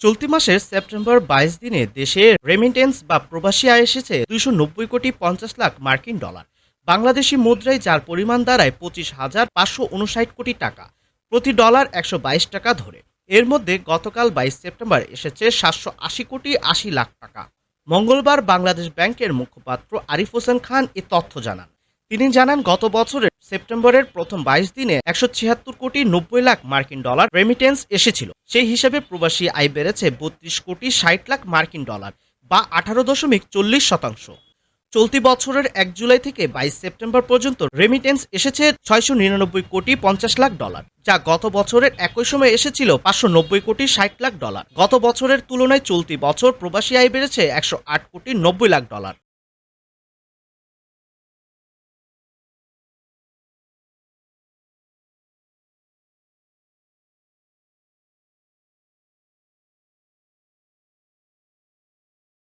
চলতি মাসের সেপ্টেম্বর ২২ দিনে দেশে রেমিটেন্স বা প্রবাসী আয় এসেছে ২৯০ কোটি ৫০ লাখ মার্কিন ডলার। বাংলাদেশি মুদ্রায় যার পরিমাণ দাঁড়ায় ২৫,৫৫৯ কোটি টাকা, প্রতি ডলার ১২২ টাকা ধরে। এর মধ্যে গতকাল ২২ সেপ্টেম্বর এসেছে ৭৮০,৮০,০০,০০০ টাকা। মঙ্গলবার বাংলাদেশ ব্যাংকের মুখপাত্র আরিফ হোসেন খান এ তথ্য জানান। তিনি জানান, গত বছরের সেপ্টেম্বরের প্রথম ২২ দিনে ১৭৬,৯০,০০,০০০ মার্কিন ডলার রেমিটেন্স এসেছিল। সেই হিসাবে প্রবাসী আয় বেড়েছে ৩২,৬০,০০,০০০ মার্কিন ডলার বা ১৮.৪০%। চলতি বছরের ১ জুলাই থেকে ২২ সেপ্টেম্বর পর্যন্ত রেমিটেন্স এসেছে ৬৯৯,৫০,০০,০০০ ডলার, যা গত বছরের একই সময় এসেছিল ৫৯০,৬০,০০,০০০ ডলার। গত বছরের তুলনায় চলতি বছর প্রবাসী আয় বেড়েছে ১০৮,৯০,০০,০০০ ডলার।